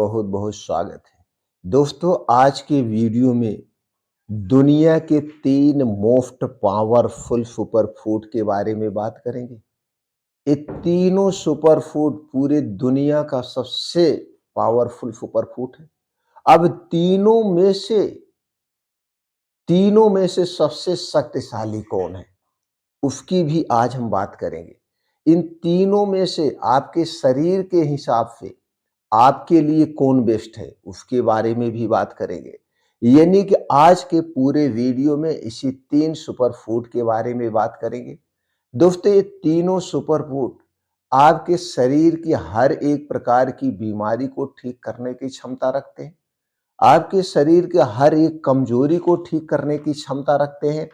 बहुत बहुत स्वागत है। दोस्तों, आज के वीडियो में दुनिया के 3 मोस्ट पावरफुल सुपर फूड के बारे में बात करेंगे। ये तीनों सुपर फूड पूरे दुनिया का सबसे पावरफुल सुपर फूड है। अब तीनों में से सबसे शक्तिशाली कौन है, उसकी भी आज हम बात करेंगे। इन तीनों में से आपके शरीर के हिसाब से आपके लिए कौन बेस्ट है, उसके बारे में भी बात करेंगे। यानी कि आज के पूरे वीडियो में इसी 3 सुपर फूड के बारे में बात करेंगे। दोस्तों, ये तीनों सुपर फूड आपके शरीर की हर एक प्रकार की बीमारी को ठीक करने की क्षमता रखते हैं। आपके शरीर के हर एक कमजोरी को ठीक करने की क्षमता रखते हैं।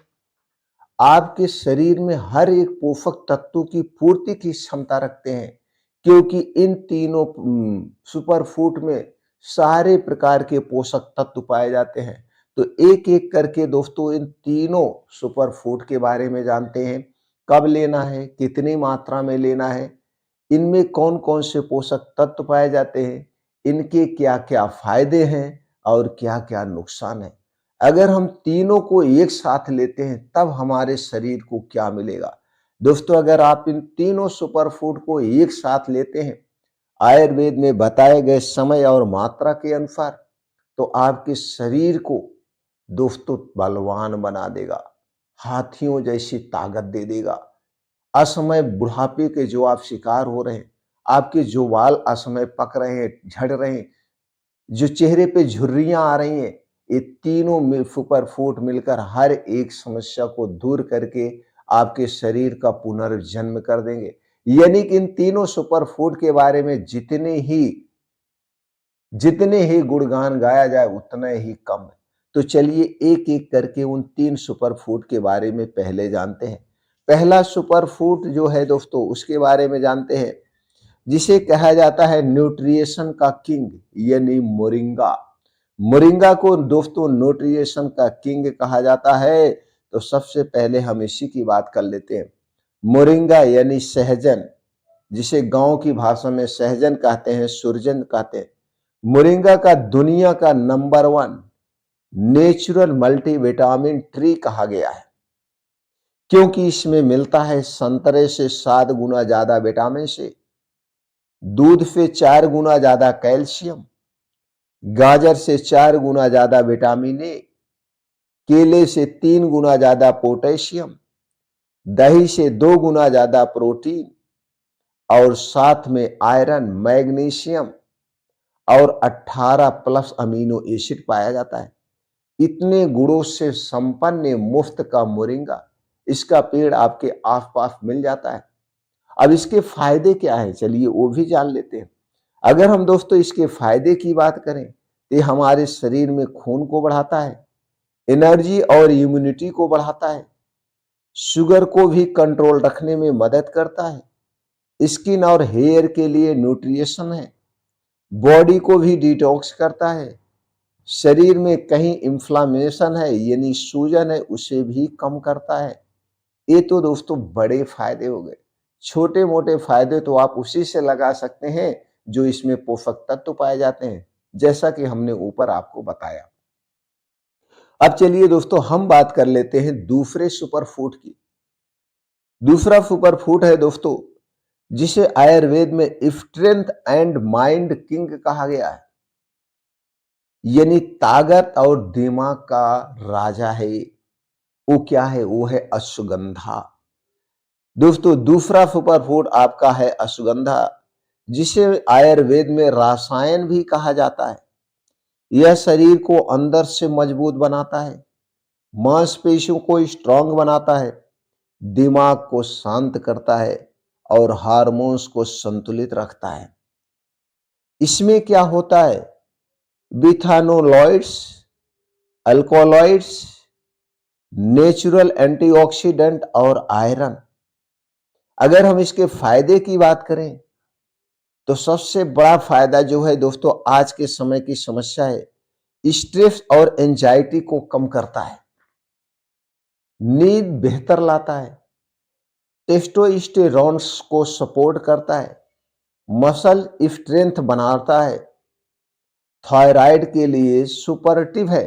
आपके शरीर में हर एक पोषक तत्वों की पूर्ति की क्षमता रखते हैं, क्योंकि इन तीनों सुपर फूड में सारे प्रकार के पोषक तत्व पाए जाते हैं। तो एक एक करके दोस्तों इन तीनों सुपर फूड के बारे में जानते हैं। कब लेना है, कितनी मात्रा में लेना है, इनमें कौन कौन से पोषक तत्व पाए जाते हैं, इनके क्या क्या फायदे हैं और क्या क्या नुकसान है। अगर हम तीनों को एक साथ लेते हैं तब हमारे शरीर को क्या मिलेगा। दोस्तों, अगर आप इन तीनों सुपर फूड को एक साथ लेते हैं आयुर्वेद में बताए गए समय और मात्रा के अनुसार, तो आपके शरीर को दोस्तों बलवान बना देगा, हाथियों जैसी ताकत दे देगा। असमय बुढ़ापे के जो आप शिकार हो रहे हैं, आपके जो बाल असमय पक रहे हैं, झड़ रहे हैं, जो चेहरे पे झुर्रियां आ रही हैं, ये तीनों सुपर फूड मिलकर हर एक समस्या को दूर करके आपके शरीर का पुनर्जन्म कर देंगे। यानी कि इन तीनों सुपर फूड के बारे में जितने ही गुणगान गाया जाए उतना ही कम है। तो चलिए एक एक करके उन 3 सुपर फूड के बारे में पहले जानते हैं। पहला सुपर फूड जो है दोस्तों, उसके बारे में जानते हैं, जिसे कहा जाता है न्यूट्रिशन का किंग, यानी मोरिंगा। मोरिंगा को दोस्तों न्यूट्रिशन का किंग कहा जाता है। तो सबसे पहले हम इसी की बात कर लेते हैं। मोरिंगा यानी सहजन, जिसे गांव की भाषा में सहजन कहते हैं, सुरजन कहते हैं। मोरिंगा का दुनिया का नंबर 1 नेचुरल मल्टीविटामिन ट्री कहा गया है, क्योंकि इसमें मिलता है संतरे से 7 गुना ज्यादा विटामिन से, दूध से 4 गुना ज्यादा कैल्शियम, गाजर से 4 गुना ज्यादा विटामिन ए, केले से 3 गुना ज्यादा पोटेशियम, दही से 2 गुना ज्यादा प्रोटीन और साथ में आयरन, मैग्नीशियम और 18 प्लस अमीनो एसिड पाया जाता है। इतने गुणों से संपन्न मुफ्त का मोरिंगा, इसका पेड़ आपके आसपास मिल जाता है। अब इसके फायदे क्या है, चलिए वो भी जान लेते हैं। अगर हम दोस्तों इसके फायदे की बात करें तो ये हमारे शरीर में खून को बढ़ाता है, एनर्जी और इम्यूनिटी को बढ़ाता है, शुगर को भी कंट्रोल रखने में मदद करता है, स्किन और हेयर के लिए न्यूट्रिशन है, बॉडी को भी डिटॉक्स करता है, शरीर में कहीं इंफ्लामेशन है यानी सूजन है उसे भी कम करता है। ये तो दोस्तों बड़े फायदे हो गए। छोटे मोटे फायदे तो आप उसी से लगा सकते हैं जो इसमें पोषक तत्व पाए जाते हैं, जैसा कि हमने ऊपर आपको बताया। अब चलिए दोस्तों हम बात कर लेते हैं दूसरे सुपर फूड की। दूसरा सुपर फूड है दोस्तों, जिसे आयुर्वेद में स्ट्रेंथ एंड माइंड किंग कहा गया है, यानी ताकत और दिमाग का राजा है। वो क्या है, वो है अश्वगंधा। दोस्तों दूसरा सुपर फूड आपका है अश्वगंधा, जिसे आयुर्वेद में रसायन भी कहा जाता है। यह शरीर को अंदर से मजबूत बनाता है, मांसपेशियों को स्ट्रांग बनाता है, दिमाग को शांत करता है और हार्मोन्स को संतुलित रखता है। इसमें क्या होता है, बिथानोलॉइड्स, अल्कोलॉइड्स, नेचुरल एंटीऑक्सीडेंट और आयरन। अगर हम इसके फायदे की बात करें तो सबसे बड़ा फायदा जो है दोस्तों, आज के समय की समस्या है, स्ट्रेस और एंजाइटी को कम करता है, नींद बेहतर लाता है, टेस्टोस्टेरोन को सपोर्ट करता है, मसल स्ट्रेंथ बनाता है, थायराइड के लिए सुपरटिव है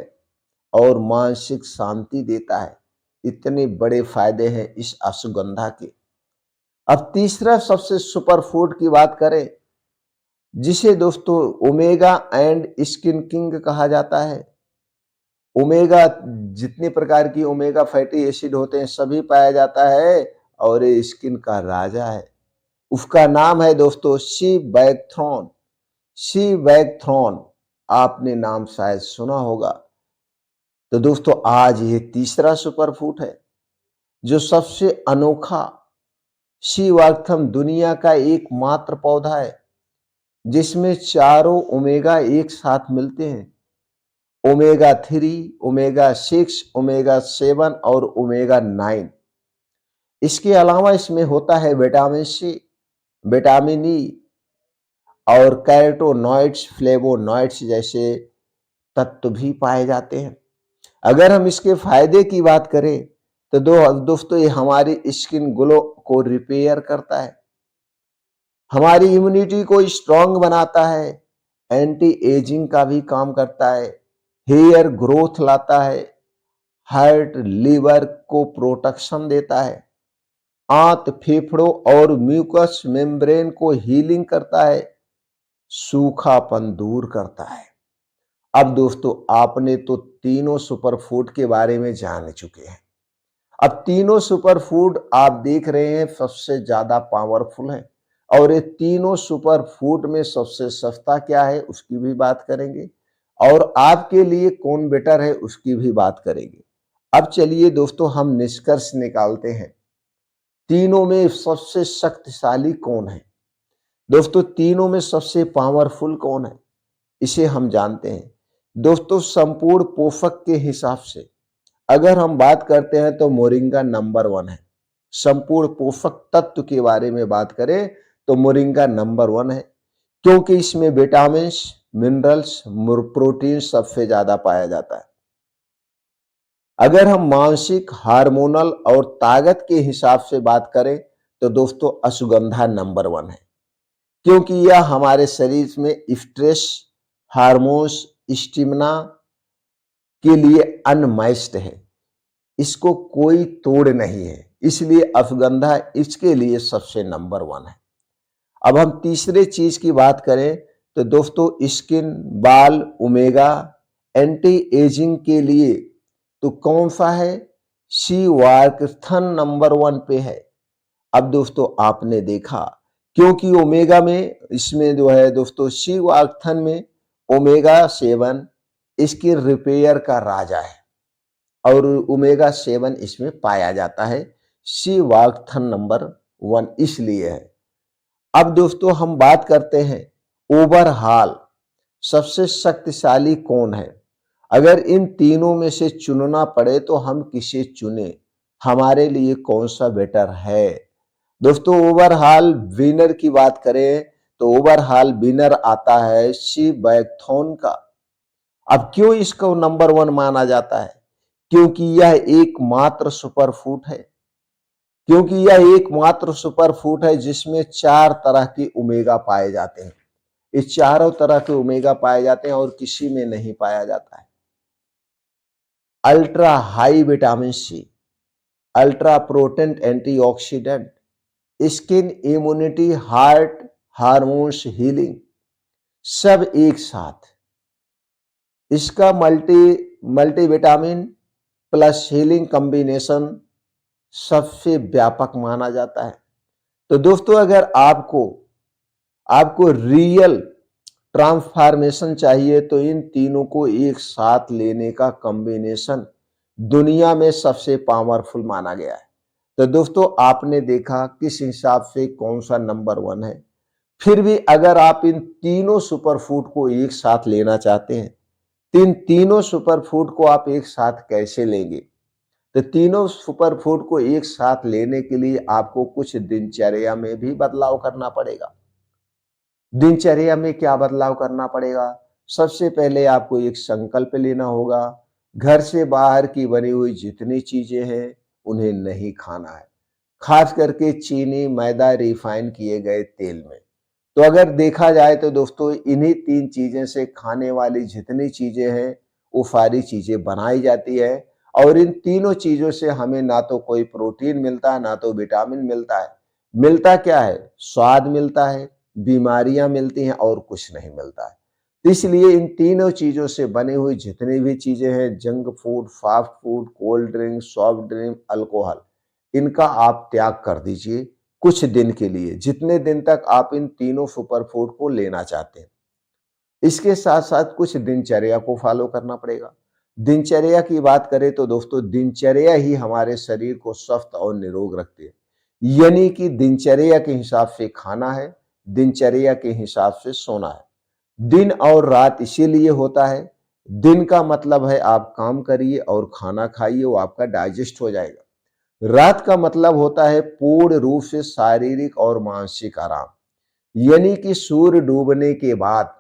और मानसिक शांति देता है। इतने बड़े फायदे हैं इस अश्वगंधा के। अब तीसरा सबसे सुपर फूड की बात करें, जिसे दोस्तों ओमेगा एंड स्किन किंग कहा जाता है। ओमेगा, जितने प्रकार की ओमेगा फैटी एसिड होते हैं सभी पाया जाता है और ये स्किन का राजा है। उसका नाम है दोस्तों सी बैकथ्रॉन। सी बैकथ्रॉन, आपने नाम शायद सुना होगा। तो दोस्तों आज ये तीसरा सुपर फूड है जो सबसे अनोखा। सी वाक्थम दुनिया का एकमात्र पौधा है जिसमें चारों ओमेगा एक साथ मिलते हैं। ओमेगा 3, ओमेगा 6, ओमेगा 7 और ओमेगा 9। इसके अलावा इसमें होता है विटामिन सी, विटामिन ई और कैरोटीनॉइड्स, फ्लेवोनॉइड्स जैसे तत्व भी पाए जाते हैं। अगर हम इसके फायदे की बात करें तो दोस्तों ये हमारी स्किन ग्लो को रिपेयर करता है, हमारी इम्यूनिटी को स्ट्रांग बनाता है, एंटी एजिंग का भी काम करता है, हेयर ग्रोथ लाता है, हार्ट लीवर को प्रोटेक्शन देता है, आंत फेफड़ों और म्यूकस मेम्ब्रेन को हीलिंग करता है, सूखापन दूर करता है। अब दोस्तों आपने तो तीनों सुपर फूड के बारे में जान चुके हैं। अब तीनों सुपर फूड आप देख रहे हैं सबसे ज्यादा पावरफुल है और ये तीनों सुपर फूड में सबसे सस्ता क्या है उसकी भी बात करेंगे और आपके लिए कौन बेटर है उसकी भी बात करेंगे। अब चलिए दोस्तों हम निष्कर्ष निकालते हैं, तीनों में सबसे शक्तिशाली कौन है। दोस्तों तीनों में सबसे पावरफुल कौन है इसे हम जानते हैं। दोस्तों संपूर्ण पोषक के हिसाब से अगर हम बात करते हैं तो मोरिंगा नंबर 1 है। संपूर्ण पोषक तत्व के बारे में बात करें तो मोरिंगा नंबर 1 है, क्योंकि इसमें विटामिन, मिनरल्स, प्रोटीन सबसे ज्यादा पाया जाता है। अगर हम मानसिक, हार्मोनल और ताकत के हिसाब से बात करें तो दोस्तों अश्वगंधा नंबर 1 है, क्योंकि यह हमारे शरीर में स्ट्रेस हार्मोन्स स्टिमुला के लिए अनमैच्ड है, इसको कोई तोड़ नहीं है, इसलिए अश्वगंधा इसके लिए सबसे नंबर 1 है। अब हम तीसरे चीज की बात करें तो दोस्तों स्किन, बाल, ओमेगा, एंटी एजिंग के लिए तो कौन सा है, सी वार्कथन नंबर 1 पे है। अब दोस्तों आपने देखा, क्योंकि ओमेगा में इसमें जो है दोस्तों सी वार्कथन में ओमेगा 7 इसकी रिपेयर का राजा है और ओमेगा 7 इसमें पाया जाता है। सी वाक्थन नंबर 1 इसलिए है। अब दोस्तों हम बात करते हैं ओवरऑल सबसे शक्तिशाली कौन है। अगर इन तीनों में से चुनना पड़े तो हम किसे चुने, हमारे लिए कौन सा बेटर है। दोस्तों ओवरऑल विनर की बात करें तो ओवरऑल विनर आता है सी बैकथॉन का। अब क्यों इसको नंबर 1 माना जाता है, क्योंकि यह एकमात्र सुपर फूड है, क्योंकि यह एकमात्र सुपर फूड है जिसमें 4 तरह के ओमेगा पाए जाते हैं। इस चारों तरह के ओमेगा पाए जाते हैं और किसी में नहीं पाया जाता है। Ultra high vitamin C, ultra potent antioxidant, skin immunity, heart, hormones, healing, सब एक साथ। इसका मल्टीविटामिन प्लस हीलिंग कॉम्बिनेशन सबसे व्यापक माना जाता है। तो दोस्तों अगर आपको रियल ट्रांसफॉर्मेशन चाहिए तो इन तीनों को एक साथ लेने का कॉम्बिनेशन दुनिया में सबसे पावरफुल माना गया है। तो दोस्तों आपने देखा किस हिसाब से कौन सा नंबर 1 है। फिर भी अगर आप इन तीनों सुपर फूड को एक साथ लेना चाहते हैं, तीनों सुपर फूड को आप एक साथ कैसे लेंगे। तो तीनों सुपर फूड को एक साथ लेने के लिए आपको कुछ दिनचर्या में भी बदलाव करना पड़ेगा। दिनचर्या में क्या बदलाव करना पड़ेगा, सबसे पहले आपको एक संकल्प लेना होगा, घर से बाहर की बनी हुई जितनी चीजें हैं उन्हें नहीं खाना है, खास करके चीनी, मैदा, रिफाइन किए गए तेल में। तो अगर देखा जाए तो दोस्तों इन्हीं 3 चीज़ें से खाने वाली जितनी चीज़ें हैं, वो सारी चीज़ें बनाई जाती है और इन तीनों चीज़ों से हमें ना तो कोई प्रोटीन मिलता है, ना तो विटामिन मिलता है। मिलता क्या है? स्वाद मिलता है, बीमारियाँ मिलती हैं और कुछ नहीं मिलता है। तो इसलिए इन तीनों चीज़ों से बनी हुई जितनी भी चीज़ें हैं, junk food, fast food, cold drink, soft drink, alcohol, इनका आप त्याग कर दीजिए कुछ दिन के लिए, जितने दिन तक आप इन तीनों सुपर फूड को लेना चाहते हैं। इसके साथ-साथ कुछ दिनचर्या को फॉलो करना पड़ेगा। दिनचर्या की बात करें तो दोस्तों दिनचर्या ही हमारे शरीर को स्वस्थ और निरोग रखती है। यानी कि दिनचर्या के हिसाब से खाना है, दिनचर्या के हिसाब से सोना है। दिन और रात इसीलिए होता है, दिन का मतलब है आप काम करिए और खाना खाइए, वो आपका डाइजेस्ट हो जाएगा। रात का मतलब होता है पूर्ण रूप से शारीरिक और मानसिक आराम। यानी कि सूर्य डूबने के बाद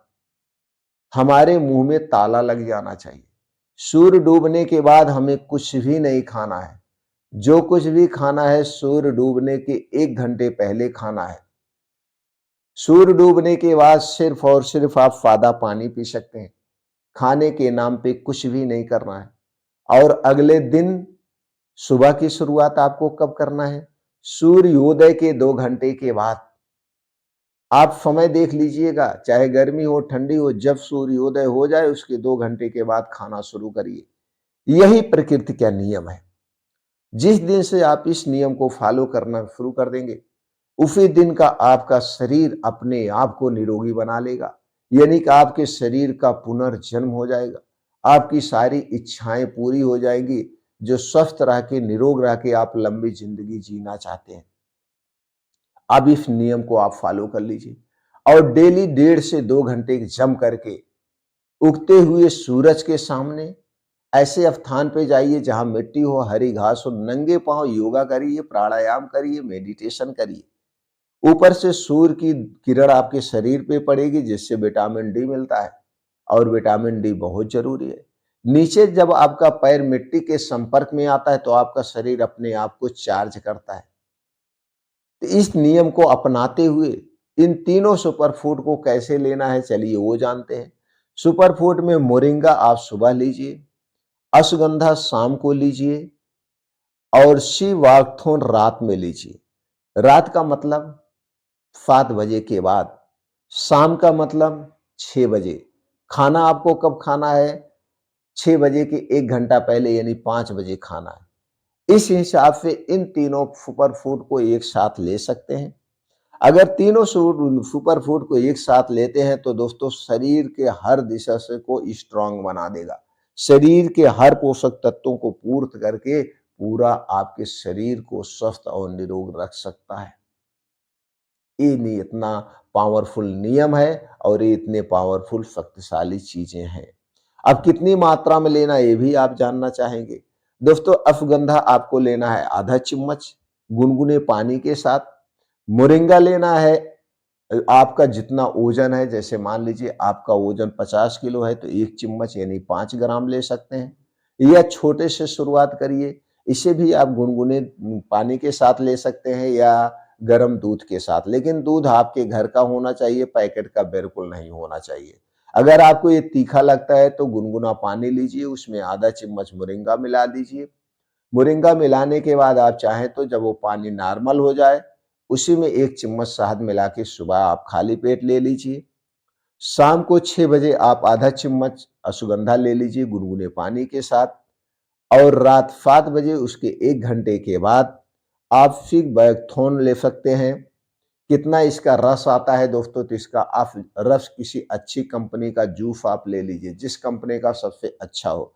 हमारे मुंह में ताला लग जाना चाहिए। सूर्य डूबने के बाद हमें कुछ भी नहीं खाना है। जो कुछ भी खाना है सूर्य डूबने के 1 घंटे पहले खाना है। सूर्य डूबने के बाद सिर्फ और सिर्फ आप सादा पानी पी सकते हैं। खाने के नाम पे कुछ भी नहीं करना है और अगले दिन सुबह की शुरुआत आपको कब करना है? सूर्योदय के 2 घंटे के बाद। आप समय देख लीजिएगा, चाहे गर्मी हो, ठंडी हो, जब सूर्योदय हो जाए उसके 2 घंटे के बाद खाना शुरू करिए। यही प्रकृति का नियम है। जिस दिन से आप इस नियम को फॉलो करना शुरू कर देंगे, उसी दिन का आपका शरीर अपने आप को निरोगी बना लेगा। यानी कि आपके शरीर का पुनर्जन्म हो जाएगा। आपकी सारी इच्छाएँ पूरी हो जाएँगी, जो स्वस्थ रह के, निरोग रह के आप लंबी ज़िंदगी जीना चाहते हैं। अब इस नियम को आप फॉलो कर लीजिए और डेली 1.5 से 2 घंटे जम करके उगते हुए सूरज के सामने ऐसे स्थान पे जाइए जहां मिट्टी हो, हरी घास हो, नंगे पांव योगा करिए, प्राणायाम करिए, मेडिटेशन करिए। ऊपर से सूर्य की किरण आपके शरीर पे पड़ेगी जिससे विटामिन डी मिलता है और विटामिन डी बहुत जरूरी है। नीचे जब आपका पैर मिट्टी के संपर्क में आता है तो आपका शरीर अपने आप को चार्ज करता है। तो इस नियम को अपनाते हुए इन तीनों सुपर फूड को कैसे लेना है चलिए वो जानते हैं। सुपर फूड में मोरिंगा आप सुबह लीजिए, अश्वगंधा शाम को लीजिए और शिवार्थोन रात में लीजिए। रात का मतलब 7 बजे के बाद, शाम का मतलब 6 बजे। खाना आपको कब खाना है? 6 बजे के 1 घंटा पहले यानी 5 बजे खाना है। इस हिसाब से इन तीनों सुपर फूड को एक साथ ले सकते हैं। अगर तीनों सुपर फूड को एक साथ लेते हैं तो दोस्तों शरीर के हर दिशा से को स्ट्रांग बना देगा। शरीर के हर पोषक तत्वों को पूर्त करके पूरा आपके शरीर को स्वस्थ और निरोग रख सकता है। ये इतना पावरफुल नियम है और ये इतने पावरफुल शक्तिशाली चीजें हैं। अब कितनी मात्रा में लेना ये भी आप जानना चाहेंगे। दोस्तों अश्वगंधा आपको लेना है आधा चम्मच गुनगुने पानी के साथ। मोरिंगा लेना है आपका जितना वजन है, जैसे मान लीजिए आपका वजन 50 किलो है तो 1 चम्मच यानी 5 ग्राम ले सकते हैं या छोटे से शुरुआत करिए। इसे भी आप गुनगुने पानी के साथ ले सकते हैं या गर्म दूध के साथ, लेकिन दूध आपके घर का होना चाहिए, पैकेट का बिल्कुल नहीं होना चाहिए। अगर आपको ये तीखा लगता है तो गुनगुना पानी लीजिए, उसमें आधा चम्मच मोरिंगा मिला दीजिए। मोरिंगा मिलाने के बाद आप चाहें तो जब वो पानी नॉर्मल हो जाए, उसी में 1 चम्मच शहद मिला के सुबह आप खाली पेट ले लीजिए। शाम को 6 बजे आप आधा चम्मच अश्वगंधा ले लीजिए गुनगुने पानी के साथ और रात 7 बजे उसके 1 घंटे के बाद आप सिगबैकथोन ले सकते हैं। कितना इसका रस आता है दोस्तों, तो इसका आप रस किसी अच्छी कंपनी का जूस आप ले लीजिए, जिस कंपनी का सबसे अच्छा हो।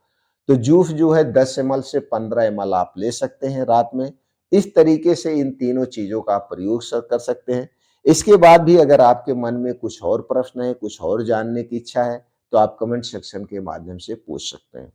तो जूस जो है 10 एमएल से 15 एमएल आप ले सकते हैं रात में। इस तरीके से इन तीनों चीज़ों का आप प्रयोग कर सकते हैं। इसके बाद भी अगर आपके मन में कुछ और प्रश्न है, कुछ और जानने की इच्छा है, तो आप कमेंट सेक्शन के माध्यम से पूछ सकते हैं।